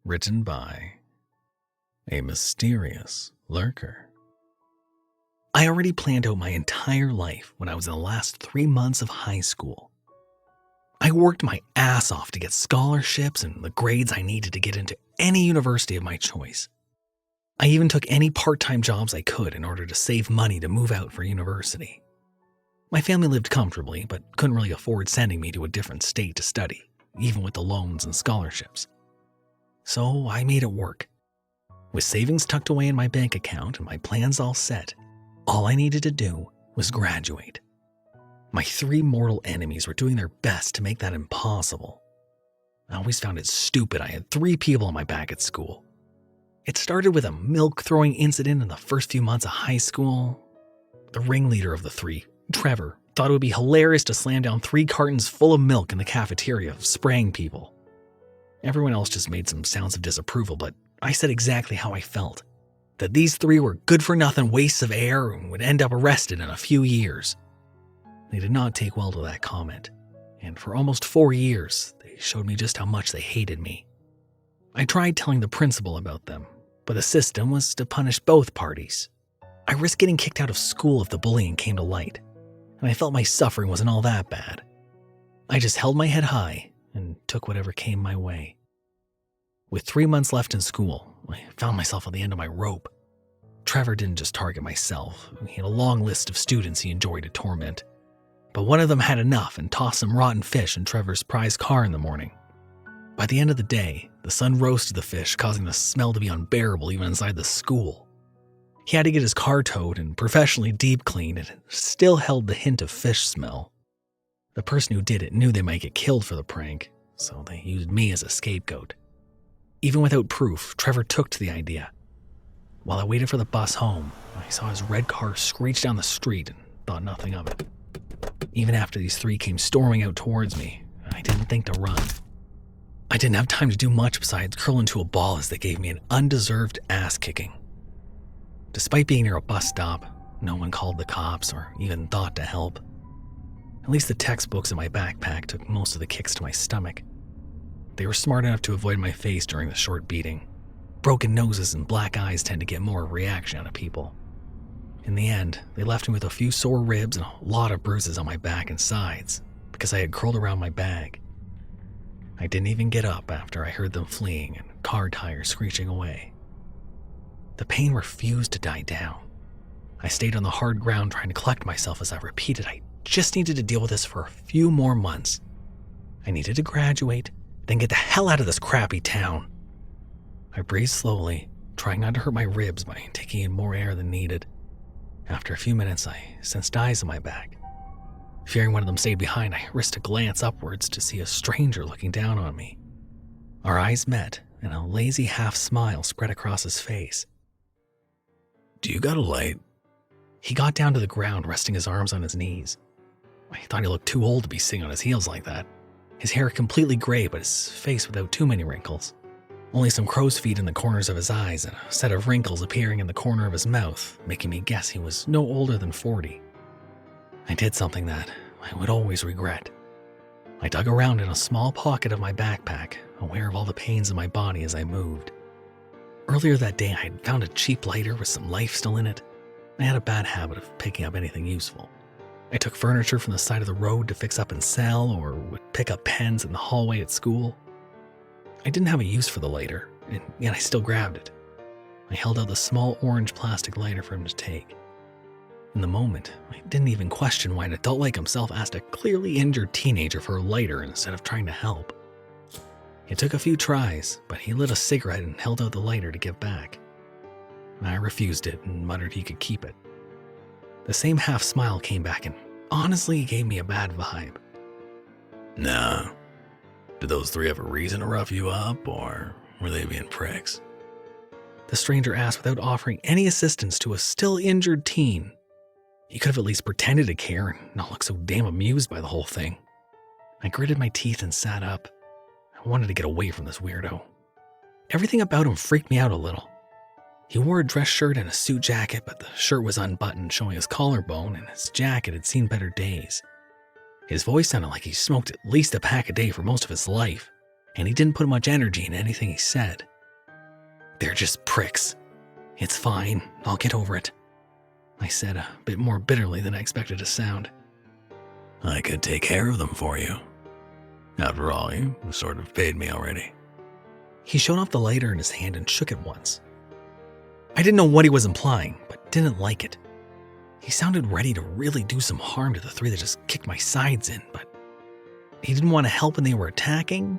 Written by A Mysterious Lurker. I already planned out my entire life when I was in the last 3 months of high school. I worked my ass off to get scholarships and the grades I needed to get into any university of my choice. I even took any part-time jobs I could in order to save money to move out for university. My family lived comfortably, but couldn't really afford sending me to a different state to study, even with the loans and scholarships. So I made it work. With savings tucked away in my bank account and my plans all set, all I needed to do was graduate. My 3 mortal enemies were doing their best to make that impossible. I always found it stupid I had 3 people on my back at school. It started with a milk-throwing incident in the first few months of high school. The ringleader of the 3, Trevor, thought it would be hilarious to slam down 3 cartons full of milk in the cafeteria, spraying people. Everyone else just made some sounds of disapproval, but I said exactly how I felt. That these 3 were good-for-nothing wastes of air and would end up arrested in a few years. They did not take well to that comment, and for almost 4 years, they showed me just how much they hated me. I tried telling the principal about them, but the system was to punish both parties. I risked getting kicked out of school if the bullying came to light, and I felt my suffering wasn't all that bad. I just held my head high and took whatever came my way. With 3 months left in school, I found myself on the end of my rope. Trevor didn't just target myself. He had a long list of students he enjoyed to torment. But one of them had enough and tossed some rotten fish in Trevor's prized car in the morning. By the end of the day, the sun roasted the fish, causing the smell to be unbearable even inside the school. He had to get his car towed and professionally deep cleaned, and it still held the hint of fish smell. The person who did it knew they might get killed for the prank, so they used me as a scapegoat. Even without proof, Trevor took to the idea. While I waited for the bus home, I saw his red car screech down the street and thought nothing of it. Even after these 3 came storming out towards me, I didn't think to run. I didn't have time to do much besides curl into a ball as they gave me an undeserved ass-kicking. Despite being near a bus stop, no one called the cops or even thought to help. At least the textbooks in my backpack took most of the kicks to my stomach. They were smart enough to avoid my face during the short beating. Broken noses and black eyes tend to get more reaction out of people. In the end, they left me with a few sore ribs and a lot of bruises on my back and sides because I had curled around my bag. I didn't even get up after I heard them fleeing and car tires screeching away. The pain refused to die down. I stayed on the hard ground trying to collect myself as I repeated I just needed to deal with this for a few more months. I needed to graduate, then get the hell out of this crappy town. I breathed slowly, trying not to hurt my ribs by taking in more air than needed. After a few minutes, I sensed eyes on my back. Fearing one of them stayed behind, I risked a glance upwards to see a stranger looking down on me. Our eyes met, and a lazy half-smile spread across his face. "Do you got a light?" He got down to the ground, resting his arms on his knees. I thought he looked too old to be sitting on his heels like that. His hair completely gray, but his face without too many wrinkles. Only some crow's feet in the corners of his eyes and a set of wrinkles appearing in the corner of his mouth, making me guess he was no older than 40. I did something that I would always regret. I dug around in a small pocket of my backpack, aware of all the pains in my body as I moved. Earlier that day, I had found a cheap lighter with some life still in it. I had a bad habit of picking up anything useful. I took furniture from the side of the road to fix up and sell, or would pick up pens in the hallway at school. I didn't have a use for the lighter, and yet I still grabbed it. I held out the small orange plastic lighter for him to take. In the moment, I didn't even question why an adult like himself asked a clearly injured teenager for a lighter instead of trying to help. It took a few tries, but he lit a cigarette and held out the lighter to give back. I refused it and muttered he could keep it. The same half-smile came back and honestly gave me a bad vibe. "Nah. Did those 3 have a reason to rough you up, or were they being pricks?" The stranger asked without offering any assistance to a still injured teen. He could have at least pretended to care and not look so damn amused by the whole thing. I gritted my teeth and sat up. I wanted to get away from this weirdo. Everything about him freaked me out a little. He wore a dress shirt and a suit jacket, but the shirt was unbuttoned, showing his collarbone, and his jacket had seen better days. His voice sounded like he smoked at least a pack a day for most of his life, and he didn't put much energy in anything he said. They're just pricks. It's fine, I'll get over it, I said a bit more bitterly than I expected to sound. I could take care of them for you. After all, you sort of paid me already. He showed off the lighter in his hand and shook it once. I didn't know what he was implying, but didn't like it. He sounded ready to really do some harm to the three that just kicked my sides in, but he didn't want to help when they were attacking?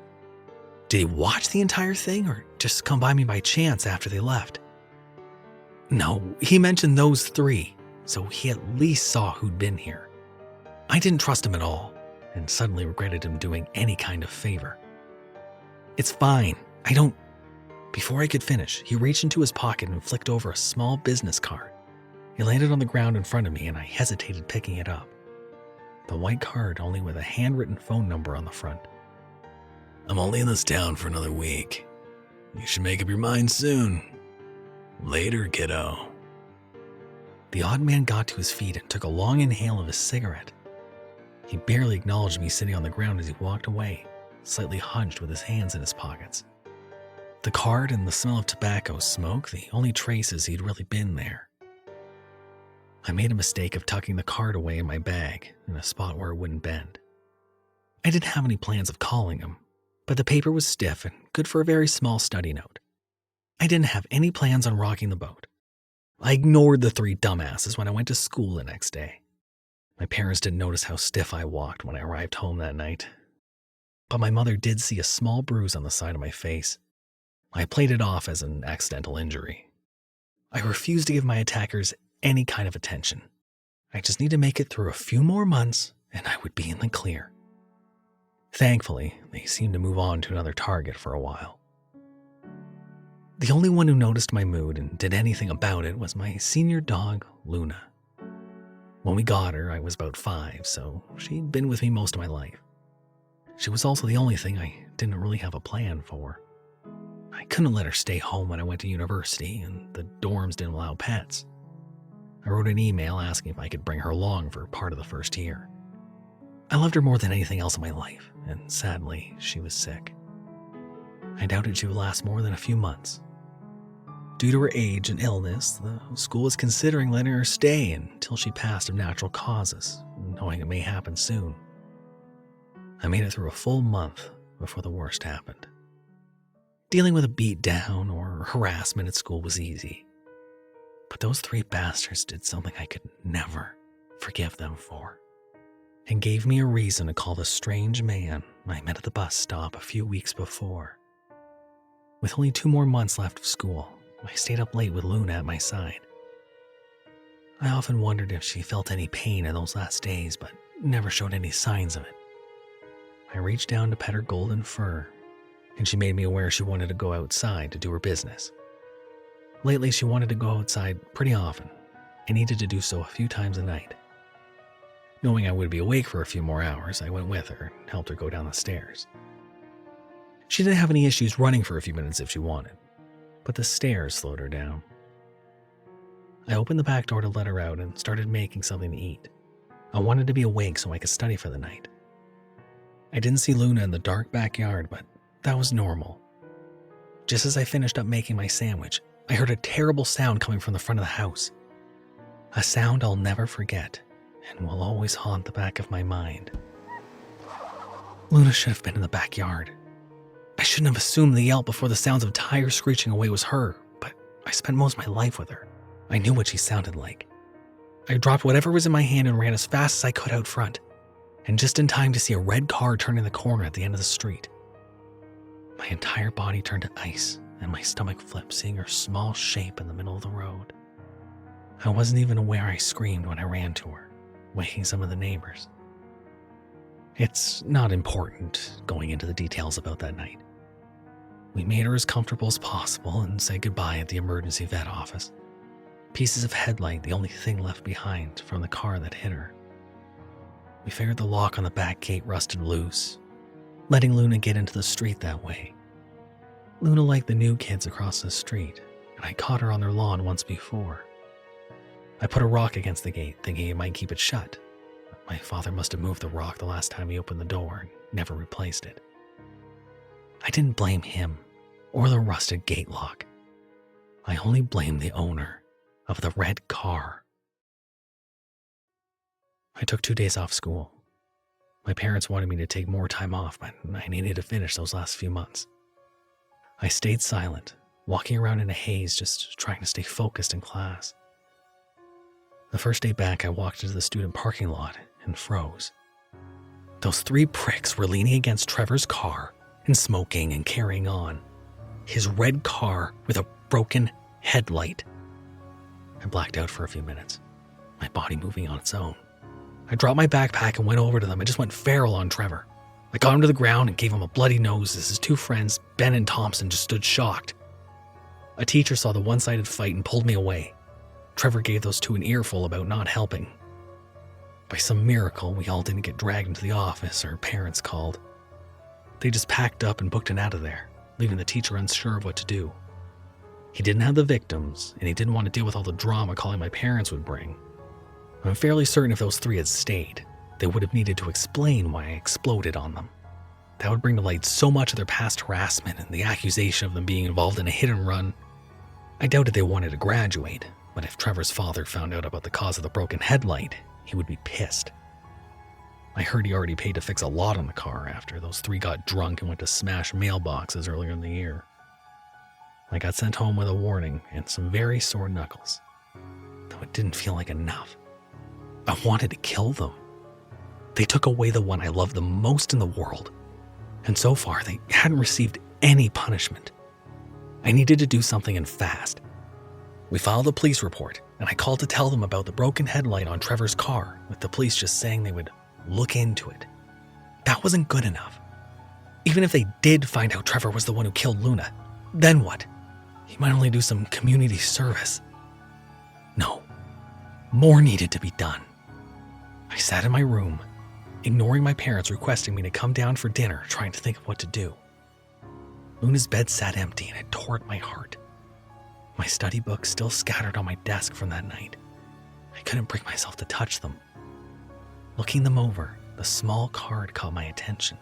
Did he watch the entire thing or just come by me by chance after they left? No, he mentioned those three, so he at least saw who'd been here. I didn't trust him at all, and suddenly regretted him doing any kind of favor. It's fine, I don't... Before I could finish, he reached into his pocket and flicked over a small business card. It landed on the ground in front of me and I hesitated picking it up. The white card only with a handwritten phone number on the front. I'm only in this town for another week. You should make up your mind soon. Later, kiddo. The odd man got to his feet and took a long inhale of his cigarette. He barely acknowledged me sitting on the ground as he walked away, slightly hunched with his hands in his pockets. The card and the smell of tobacco smoke, the only traces he'd really been there. I made a mistake of tucking the card away in my bag, in a spot where it wouldn't bend. I didn't have any plans of calling him, but the paper was stiff and good for a very small study note. I didn't have any plans on rocking the boat. I ignored the three dumbasses when I went to school the next day. My parents didn't notice how stiff I walked when I arrived home that night. But my mother did see a small bruise on the side of my face. I played it off as an accidental injury. I refused to give my attackers any kind of attention. I just need to make it through a few more months and I would be in the clear. Thankfully, they seemed to move on to another target for a while. The only one who noticed my mood and did anything about it was my senior dog, Luna. When we got her, I was about 5, so she'd been with me most of my life. She was also the only thing I didn't really have a plan for. I couldn't let her stay home when I went to university, and the dorms didn't allow pets. I wrote an email asking if I could bring her along for part of the first year. I loved her more than anything else in my life, and sadly, she was sick. I doubted she would last more than a few months. Due to her age and illness, the school was considering letting her stay until she passed of natural causes, knowing it may happen soon. I made it through a full month before the worst happened. Dealing with a beatdown or harassment at school was easy. But those three bastards did something I could never forgive them for, and gave me a reason to call the strange man I met at the bus stop a few weeks before. With only 2 more months left of school, I stayed up late with Luna at my side. I often wondered if she felt any pain in those last days, but never showed any signs of it. I reached down to pet her golden fur, and she made me aware she wanted to go outside to do her business. Lately, she wanted to go outside pretty often, and needed to do so a few times a night. Knowing I would be awake for a few more hours, I went with her and helped her go down the stairs. She didn't have any issues running for a few minutes if she wanted, but the stairs slowed her down. I opened the back door to let her out and started making something to eat. I wanted to be awake so I could study for the night. I didn't see Luna in the dark backyard, but that was normal. Just as I finished up making my sandwich, I heard a terrible sound coming from the front of the house. A sound I'll never forget and will always haunt the back of my mind. Luna should have been in the backyard. I shouldn't have assumed the yelp before the sounds of tires screeching away was her, but I spent most of my life with her. I knew what she sounded like. I dropped whatever was in my hand and ran as fast as I could out front, and just in time to see a red car turning the corner at the end of the street. My entire body turned to ice, and my stomach flipped seeing her small shape in the middle of the road. I wasn't even aware I screamed when I ran to her, waking some of the neighbors. It's not important going into the details about that night. We made her as comfortable as possible and said goodbye at the emergency vet office. Pieces of headlight the only thing left behind from the car that hit her. We figured the lock on the back gate rusted loose, letting Luna get into the street that way. Luna liked the new kids across the street, and I caught her on their lawn once before. I put a rock against the gate, thinking it might keep it shut. My father must have moved the rock the last time he opened the door and never replaced it. I didn't blame him or the rusted gate lock. I only blame the owner of the red car. I took 2 days off school. My parents wanted me to take more time off, but I needed to finish those last few months. I stayed silent, walking around in a haze, just trying to stay focused in class. The first day back, I walked into the student parking lot and froze. Those 3 pricks were leaning against Trevor's car and smoking and carrying on. His red car with a broken headlight. I blacked out for a few minutes, my body moving on its own. I dropped my backpack and went over to them and just went feral on Trevor. I got him to the ground and gave him a bloody nose as his 2 friends, Ben and Thompson, just stood shocked. A teacher saw the one-sided fight and pulled me away. Trevor gave those 2 an earful about not helping. By some miracle, we all didn't get dragged into the office or parents called. They just packed up and booked it out of there, leaving the teacher unsure of what to do. He didn't have the victims, and he didn't want to deal with all the drama calling my parents would bring. I'm fairly certain if those 3 had stayed, they would have needed to explain why I exploded on them. That would bring to light so much of their past harassment and the accusation of them being involved in a hit and run. I doubted they wanted to graduate, but if Trevor's father found out about the cause of the broken headlight, he would be pissed. I heard he already paid to fix a lot on the car after those 3 got drunk and went to smash mailboxes earlier in the year. I got sent home with a warning and some very sore knuckles, though it didn't feel like enough. I wanted to kill them. They took away the one I loved the most in the world, and so far they hadn't received any punishment. I needed to do something and fast. We filed a police report, and I called to tell them about the broken headlight on Trevor's car, with the police just saying they would look into it. That wasn't good enough. Even if they did find out Trevor was the one who killed Luna, then what? He might only do some community service. No, more needed to be done. I sat in my room, ignoring my parents requesting me to come down for dinner, trying to think of what to do. Luna's bed sat empty and it tore at my heart. My study books still scattered on my desk from that night. I couldn't bring myself to touch them. Looking them over, the small card caught my attention.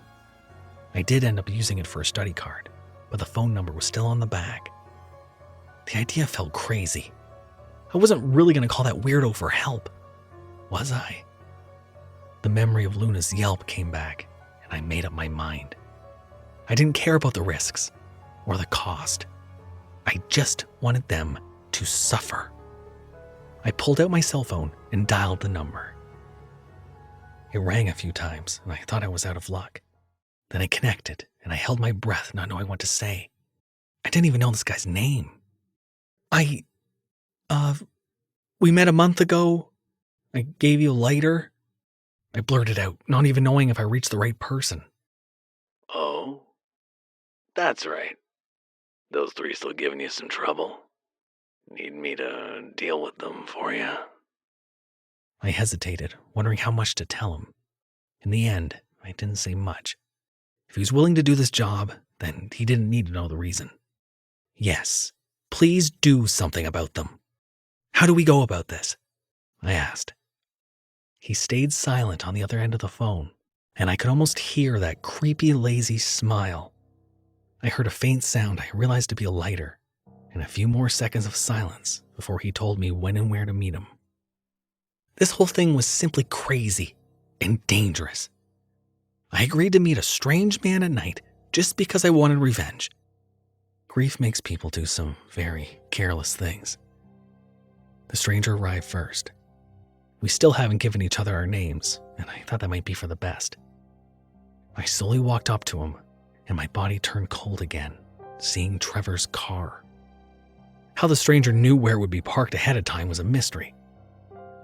I did end up using it for a study card, but the phone number was still on the back. The idea felt crazy. I wasn't really going to call that weirdo for help, was I? The memory of Luna's yelp came back, and I made up my mind. I didn't care about the risks or the cost. I just wanted them to suffer. I pulled out my cell phone and dialed the number. It rang a few times, and I thought I was out of luck. Then it connected, and I held my breath, not knowing what to say. I didn't even know this guy's name. We met a month ago. I gave you a lighter. I blurted out, not even knowing if I reached the right person. Oh? That's right. Those 3 still giving you some trouble? Need me to deal with them for you? I hesitated, wondering how much to tell him. In the end, I didn't say much. If he was willing to do this job, then he didn't need to know the reason. Yes, please do something about them. How do we go about this? I asked. He stayed silent on the other end of the phone, and I could almost hear that creepy, lazy smile. I heard a faint sound I realized to be a lighter, and a few more seconds of silence before he told me when and where to meet him. This whole thing was simply crazy and dangerous. I agreed to meet a strange man at night just because I wanted revenge. Grief makes people do some very careless things. The stranger arrived first. We still haven't given each other our names, and I thought that might be for the best. I slowly walked up to him, and my body turned cold again, seeing Trevor's car. How the stranger knew where it would be parked ahead of time was a mystery.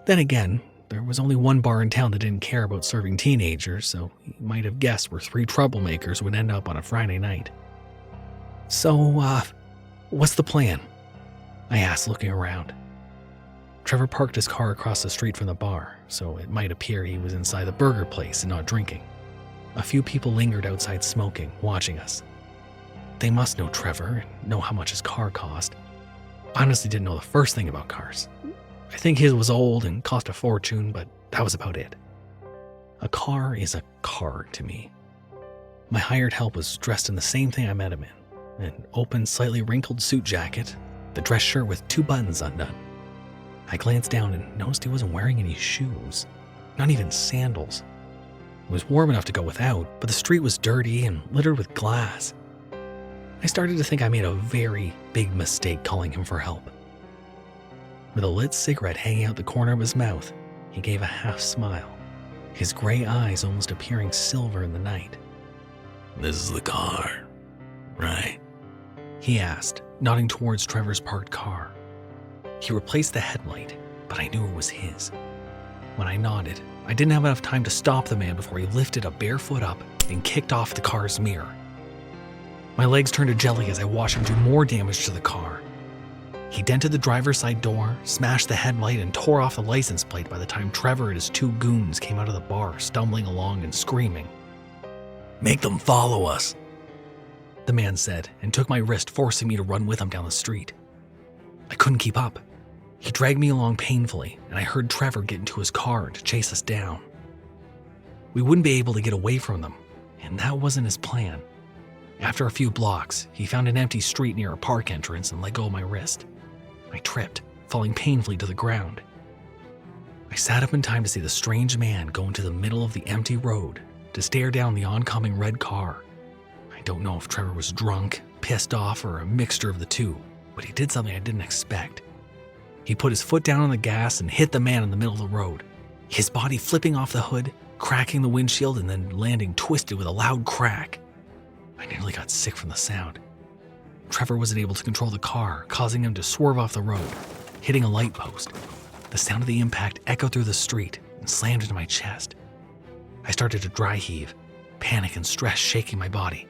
Then again, there was only one bar in town that didn't care about serving teenagers, so he might have guessed where 3 troublemakers would end up on a Friday night. So, what's the plan? I asked, looking around. Trevor parked his car across the street from the bar, so it might appear he was inside the burger place and not drinking. A few people lingered outside smoking, watching us. They must know Trevor and know how much his car cost. I honestly didn't know the first thing about cars. I think his was old and cost a fortune, but that was about it. A car is a car to me. My hired help was dressed in the same thing I met him in, an open, slightly wrinkled suit jacket, the dress shirt with 2 buttons undone. I glanced down and noticed he wasn't wearing any shoes, not even sandals. It was warm enough to go without, but the street was dirty and littered with glass. I started to think I made a very big mistake calling him for help. With a lit cigarette hanging out the corner of his mouth, he gave a half smile, his gray eyes almost appearing silver in the night. This is the car, right? He asked, nodding towards Trevor's parked car. He replaced the headlight, but I knew it was his. When I nodded, I didn't have enough time to stop the man before he lifted a bare foot up and kicked off the car's mirror. My legs turned to jelly as I watched him do more damage to the car. He dented the driver's side door, smashed the headlight, and tore off the license plate by the time Trevor and his 2 goons came out of the bar, stumbling along and screaming. Make them follow us, the man said, and took my wrist, forcing me to run with him down the street. I couldn't keep up. He dragged me along painfully, and I heard Trevor get into his car to chase us down. We wouldn't be able to get away from them, and that wasn't his plan. After a few blocks, he found an empty street near a park entrance and let go of my wrist. I tripped, falling painfully to the ground. I sat up in time to see the strange man go into the middle of the empty road to stare down the oncoming red car. I don't know if Trevor was drunk, pissed off, or a mixture of the two, but he did something I didn't expect. He put his foot down on the gas and hit the man in the middle of the road, his body flipping off the hood, cracking the windshield, and then landing twisted with a loud crack. I nearly got sick from the sound. Trevor wasn't able to control the car, causing him to swerve off the road, hitting a light post. The sound of the impact echoed through the street and slammed into my chest. I started to dry heave, panic and stress shaking my body.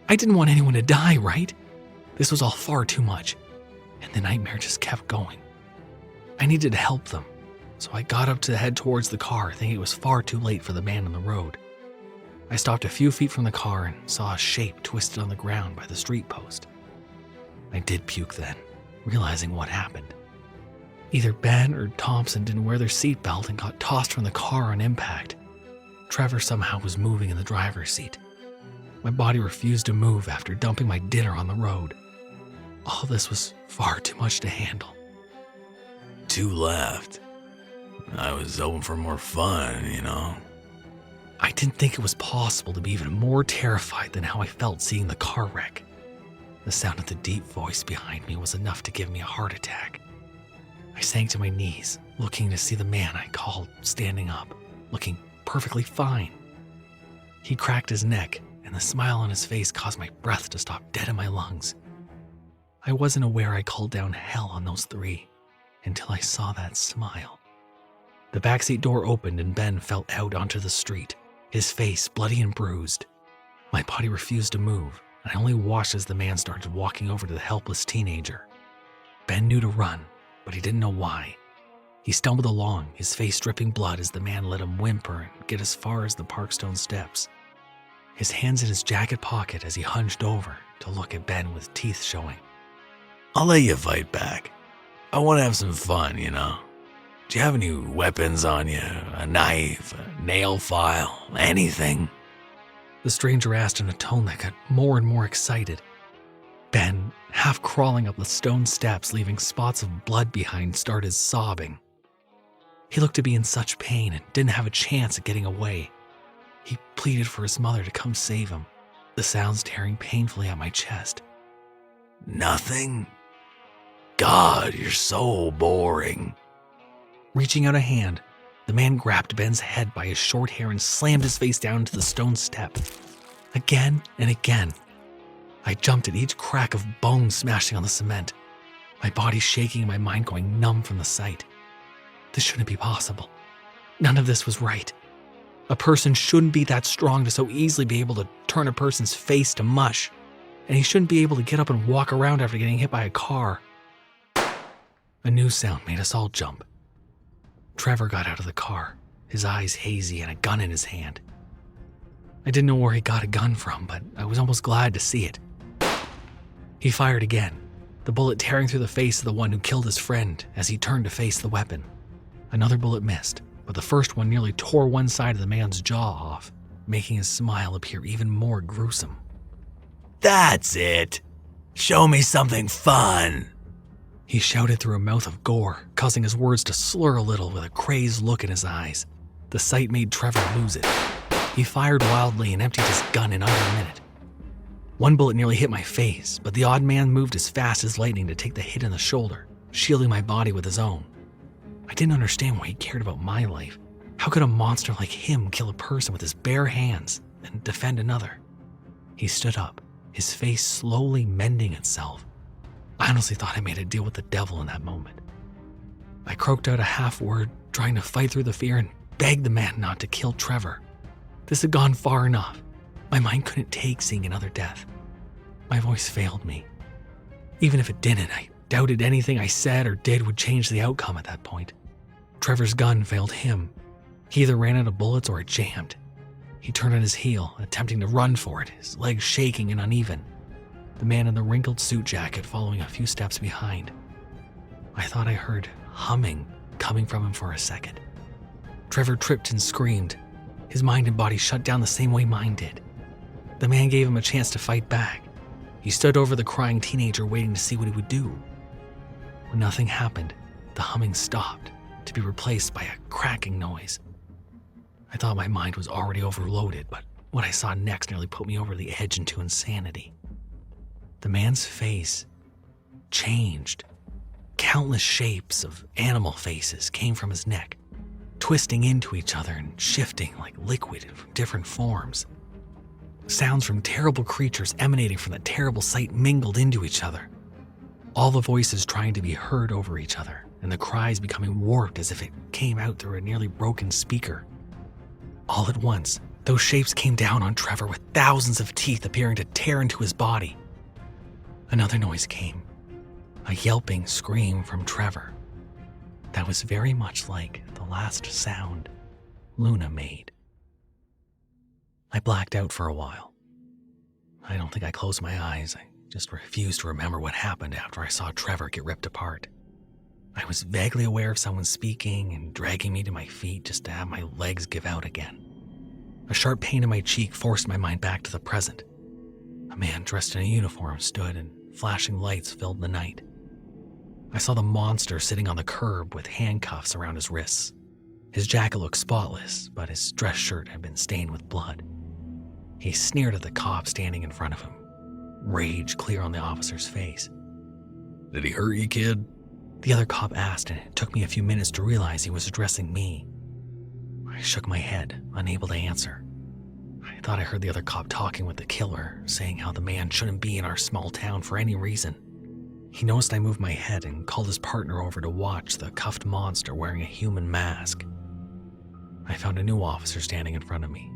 I didn't want anyone to die, right? This was all far too much, and the nightmare just kept going. I needed to help them, so I got up to head towards the car, thinking it was far too late for the man on the road. I stopped a few feet from the car and saw a shape twisted on the ground by the street post. I did puke then, realizing what happened. Either Ben or Thompson didn't wear their seatbelt and got tossed from the car on impact. Trevor somehow was moving in the driver's seat. My body refused to move after dumping my dinner on the road. All this was far too much to handle. 2 left. I was hoping for more fun, I didn't think it was possible to be even more terrified than how I felt seeing the car wreck. The sound of the deep voice behind me was enough to give me a heart attack. I sank to my knees, looking to see the man I called standing up, looking perfectly fine. He cracked his neck, and the smile on his face caused my breath to stop dead in my lungs. I wasn't aware I called down hell on those 3 until I saw that smile. The backseat door opened and Ben fell out onto the street, his face bloody and bruised. My body refused to move, and I only watched as the man started walking over to the helpless teenager. Ben knew to run, but he didn't know why. He stumbled along, his face dripping blood as the man let him whimper and get as far as the Parkstone steps. His hands in his jacket pocket as he hunched over to look at Ben with teeth showing. I'll let you fight back. I want to have some fun, Do you have any weapons on you? A knife, a nail file, anything? The stranger asked in a tone that got more and more excited. Ben, half crawling up the stone steps, leaving spots of blood behind, started sobbing. He looked to be in such pain and didn't have a chance at getting away. He pleaded for his mother to come save him, the sounds tearing painfully at my chest. Nothing? God, you're so boring. Reaching out a hand, the man grabbed Ben's head by his short hair and slammed his face down into the stone step. Again and again. I jumped at each crack of bone smashing on the cement, my body shaking and my mind going numb from the sight. This shouldn't be possible. None of this was right. A person shouldn't be that strong to so easily be able to turn a person's face to mush, and he shouldn't be able to get up and walk around after getting hit by a car. A new sound made us all jump. Trevor got out of the car, his eyes hazy and a gun in his hand. I didn't know where he got a gun from, but I was almost glad to see it. He fired again, the bullet tearing through the face of the one who killed his friend as he turned to face the weapon. Another bullet missed, but the first one nearly tore one side of the man's jaw off, making his smile appear even more gruesome. That's it. Show me something fun. He shouted through a mouth of gore, causing his words to slur a little with a crazed look in his eyes. The sight made Trevor lose it. He fired wildly and emptied his gun in under a minute. One bullet nearly hit my face, but the odd man moved as fast as lightning to take the hit in the shoulder, shielding my body with his own. I didn't understand why he cared about my life. How could a monster like him kill a person with his bare hands and defend another? He stood up, his face slowly mending itself. I honestly thought I made a deal with the devil in that moment. I croaked out a half word, trying to fight through the fear and beg the man not to kill Trevor. This had gone far enough. My mind couldn't take seeing another death. My voice failed me. Even if it didn't, I doubted anything I said or did would change the outcome at that point. Trevor's gun failed him. He either ran out of bullets or it jammed. He turned on his heel, attempting to run for it, his legs shaking and uneven. The man in the wrinkled suit jacket following a few steps behind. I thought I heard humming coming from him for a second. Trevor tripped and screamed. His mind and body shut down the same way mine did. The man gave him a chance to fight back. He stood over the crying teenager waiting to see what he would do. When nothing happened, the humming stopped, to be replaced by a cracking noise. I thought my mind was already overloaded, but what I saw next nearly put me over the edge into insanity. The man's face changed. Countless shapes of animal faces came from his neck, twisting into each other and shifting like liquid from different forms. Sounds from terrible creatures emanating from that terrible sight mingled into each other. All the voices trying to be heard over each other, and the cries becoming warped as if it came out through a nearly broken speaker. All at once, those shapes came down on Trevor with thousands of teeth appearing to tear into his body. Another noise came, a yelping scream from Trevor. That was very much like the last sound Luna made. I blacked out for a while. I don't think I closed my eyes. I just refused to remember what happened after I saw Trevor get ripped apart. I was vaguely aware of someone speaking and dragging me to my feet just to have my legs give out again. A sharp pain in my cheek forced my mind back to the present. A man dressed in a uniform stood and flashing lights filled the night. I saw the monster sitting on the curb with handcuffs around his wrists. His jacket looked spotless, but his dress shirt had been stained with blood. He sneered at the cop standing in front of him, rage clear on the officer's face. Did he hurt you, kid? The other cop asked, and it took me a few minutes to realize he was addressing me. I shook my head, unable to answer. I thought I heard the other cop talking with the killer, saying how the man shouldn't be in our small town for any reason. He noticed I moved my head and called his partner over to watch the cuffed monster wearing a human mask. I found a new officer standing in front of me,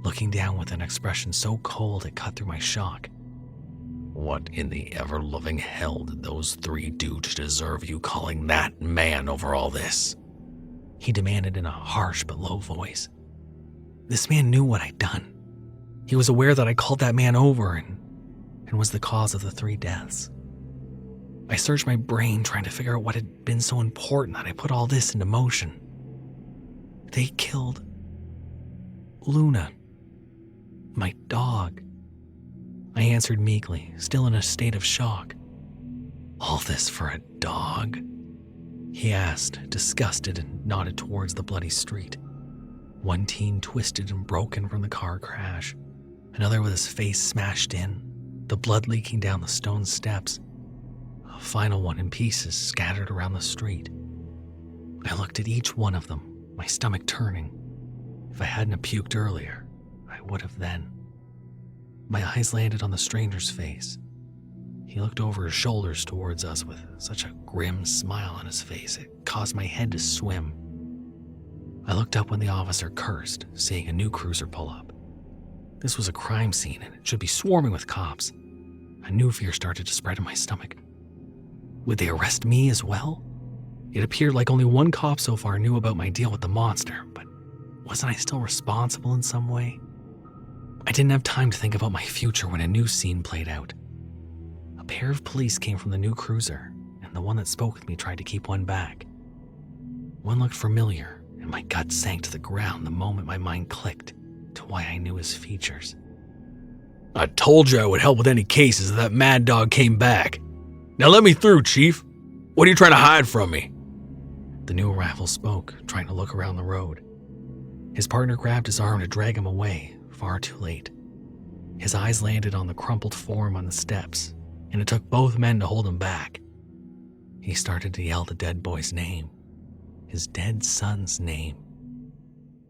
looking down with an expression so cold it cut through my shock. What in the ever-loving hell did those three do to deserve you calling that man over all this? He demanded in a harsh but low voice. This man knew what I'd done. He was aware that I called that man over and was the cause of the 3 deaths. I searched my brain trying to figure out what had been so important that I put all this into motion. They killed Luna, my dog. I answered meekly, still in a state of shock. All this for a dog? He asked, disgusted, and nodded towards the bloody street. One teen twisted and broken from the car crash, another with his face smashed in, the blood leaking down the stone steps, a final one in pieces scattered around the street. I looked at each one of them, my stomach turning. If I hadn't puked earlier, I would have then. My eyes landed on the stranger's face. He looked over his shoulders towards us with such a grim smile on his face it caused my head to swim. I looked up when the officer cursed, seeing a new cruiser pull up. This was a crime scene and it should be swarming with cops. A new fear started to spread in my stomach. Would they arrest me as well? It appeared like only one cop so far knew about my deal with the monster, but wasn't I still responsible in some way? I didn't have time to think about my future when a new scene played out. A pair of police came from the new cruiser, and the one that spoke with me tried to keep one back. One looked familiar, and my gut sank to the ground the moment my mind clicked to why I knew his features. I told you I would help with any cases if that mad dog came back. Now let me through, Chief. What are you trying to hide from me? The new arrival spoke, trying to look around the road. His partner grabbed his arm to drag him away, far too late. His eyes landed on the crumpled form on the steps, and it took both men to hold him back. He started to yell the dead boy's name, his dead son's name.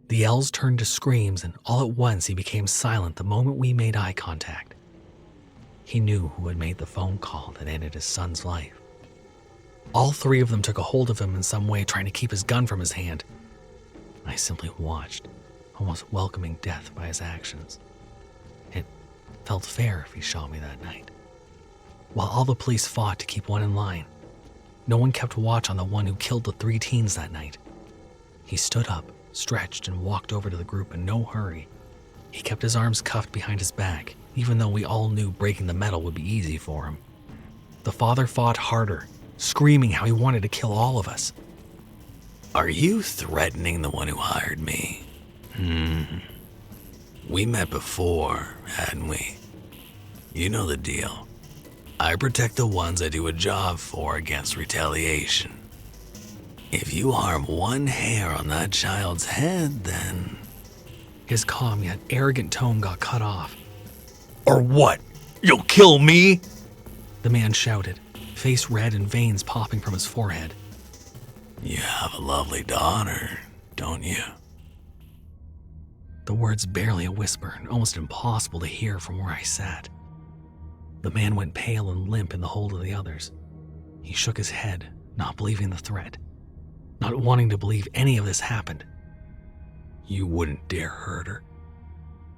The yells turned to screams, and all at once he became silent the moment we made eye contact. He knew who had made the phone call that ended his son's life. All three of them took a hold of him in some way, trying to keep his gun from his hand. I simply watched, almost welcoming death by his actions. It felt fair if he shot me that night. While all the police fought to keep one in line, no one kept watch on the one who killed the 3 teens that night. He stood up, stretched, and walked over to the group in no hurry. He kept his arms cuffed behind his back, even though we all knew breaking the metal would be easy for him. The father fought harder, screaming how he wanted to kill all of us. Are you threatening the one who hired me? We met before, hadn't we? You know the deal. I protect the ones I do a job for against retaliation. If you harm one hair on that child's head, then... His calm yet arrogant tone got cut off. Or what? You'll kill me? The man shouted, face red and veins popping from his forehead. You have a lovely daughter, don't you? The words barely a whisper and almost impossible to hear from where I sat. The man went pale and limp in the hold of the others. He shook his head, not believing the threat, not wanting to believe any of this happened. You wouldn't dare hurt her.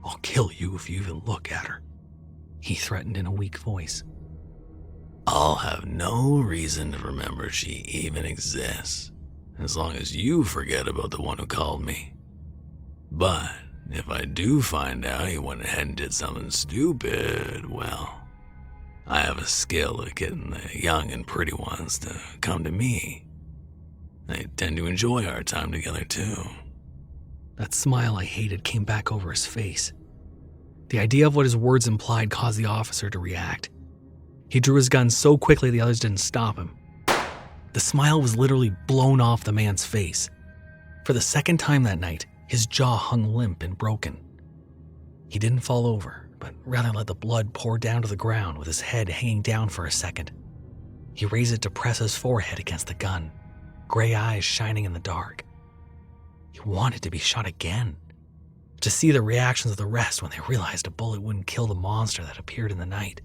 I'll kill you if you even look at her, he threatened in a weak voice. I'll have no reason to remember she even exists, as long as you forget about the one who called me. But if I do find out you went ahead and did something stupid, well, I have a skill at getting the young and pretty ones to come to me. They tend to enjoy our time together too. That smile I hated came back over his face. The idea of what his words implied caused the officer to react. He drew his gun so quickly the others didn't stop him. The smile was literally blown off the man's face. For the second time that night, his jaw hung limp and broken. He didn't fall over, but rather let the blood pour down to the ground with his head hanging down for a second. He raised it to press his forehead against the gun, gray eyes shining in the dark. He wanted to be shot again, to see the reactions of the rest when they realized a bullet wouldn't kill the monster that appeared in the night,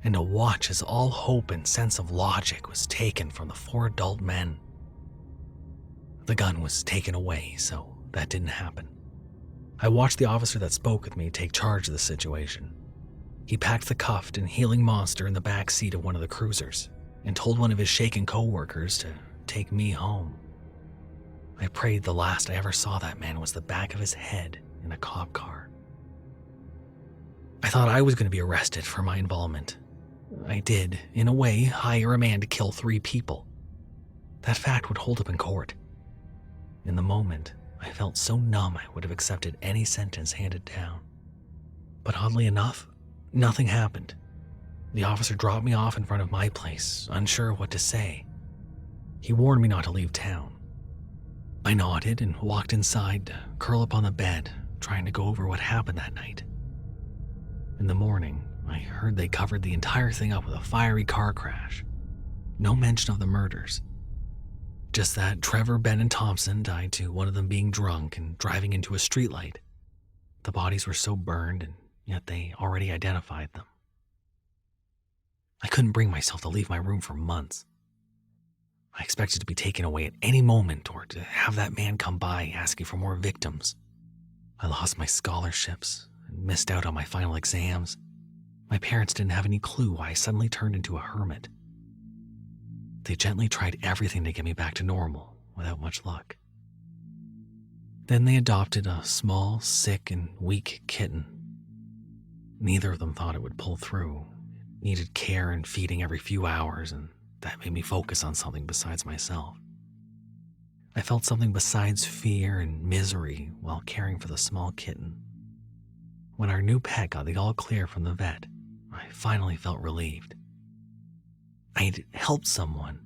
and to watch as all hope and sense of logic was taken from the 4 adult men. The gun was taken away, so that didn't happen. I watched the officer that spoke with me take charge of the situation. He packed the cuffed and healing monster in the back seat of one of the cruisers and told one of his shaken co-workers to take me home. I prayed the last I ever saw that man was the back of his head in a cop car. I thought I was going to be arrested for my involvement. I did, in a way, hire a man to kill 3 people. That fact would hold up in court. In the moment, I felt so numb I would have accepted any sentence handed down. But oddly enough, nothing happened. The officer dropped me off in front of my place, unsure of what to say. He warned me not to leave town. I nodded and walked inside to curl up on the bed, trying to go over what happened that night. In the morning, I heard they covered the entire thing up with a fiery car crash. No mention of the murders. Just that Trevor, Ben, and Thompson died to one of them being drunk and driving into a streetlight. The bodies were so burned, and yet they already identified them. I couldn't bring myself to leave my room for months. I expected to be taken away at any moment or to have that man come by asking for more victims. I lost my scholarships and missed out on my final exams. My parents didn't have any clue why I suddenly turned into a hermit. They gently tried everything to get me back to normal, without much luck. Then they adopted a small, sick, and weak kitten. Neither of them thought it would pull through. It needed care and feeding every few hours, and that made me focus on something besides myself. I felt something besides fear and misery while caring for the small kitten. When our new pet got the all clear from the vet, I finally felt relieved. I'd helped someone.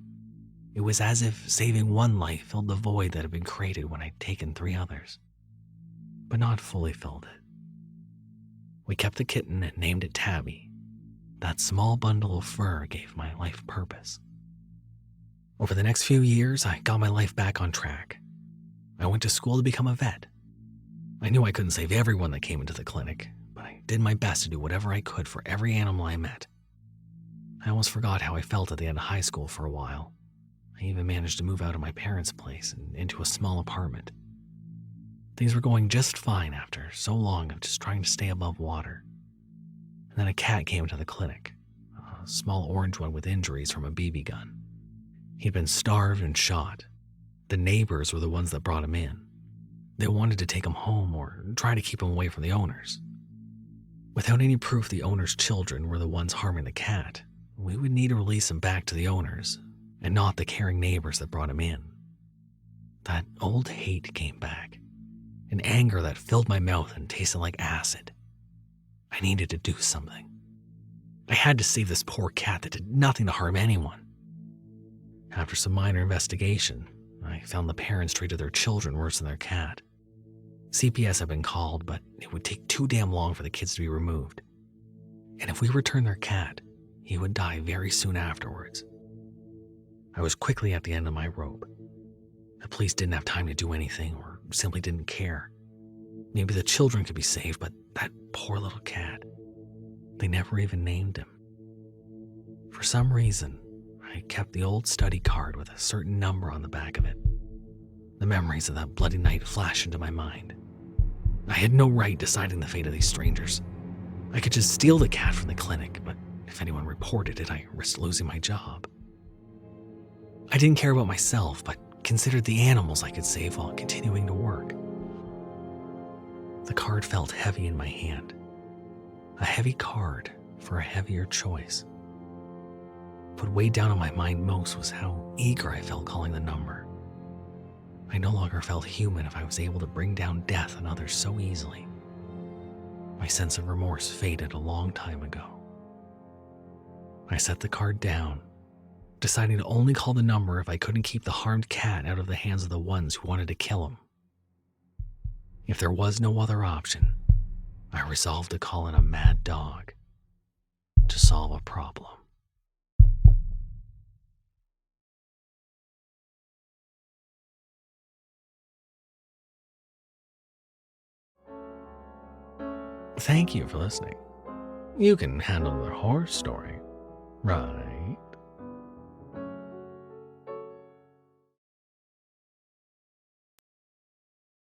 It was as if saving one life filled the void that had been created when I'd taken 3 others, but not fully filled it. We kept the kitten and named it Tabby. That small bundle of fur gave my life purpose. Over the next few years, I got my life back on track. I went to school to become a vet. I knew I couldn't save everyone that came into the clinic, but I did my best to do whatever I could for every animal I met. I almost forgot how I felt at the end of high school for a while. I even managed to move out of my parents' place and into a small apartment. Things were going just fine after so long of just trying to stay above water. And then a cat came into the clinic, a small orange one with injuries from a BB gun. He'd been starved and shot. The neighbors were the ones that brought him in. They wanted to take him home or try to keep him away from the owners. Without any proof the owner's children were the ones harming the cat, we would need to release him back to the owners, and not the caring neighbors that brought him in. That old hate came back, an anger that filled my mouth and tasted like acid. I needed to do something. I had to save this poor cat that did nothing to harm anyone. After some minor investigation, I found the parents treated their children worse than their cat. CPS had been called, but it would take too damn long for the kids to be removed. And if we returned their cat, he would die very soon afterwards. I was quickly at the end of my rope. The police didn't have time to do anything or simply didn't care. Maybe the children could be saved, but that poor little cat, they never even named him. For some reason, I kept the old study card with a certain number on the back of it. The memories of that bloody night flashed into my mind. I had no right deciding the fate of these strangers. I could just steal the cat from the clinic, but if anyone reported it, I risked losing my job. I didn't care about myself, but considered the animals I could save while continuing to work. The card felt heavy in my hand. A heavy card for a heavier choice. What weighed down on my mind most was how eager I felt calling the number. I no longer felt human if I was able to bring down death on others so easily. My sense of remorse faded a long time ago. I set the card down, deciding to only call the number if I couldn't keep the harmed cat out of the hands of the ones who wanted to kill him. If there was no other option, I resolved to call in a mad dog to solve a problem. Thank you for listening. You can handle the horror story, right?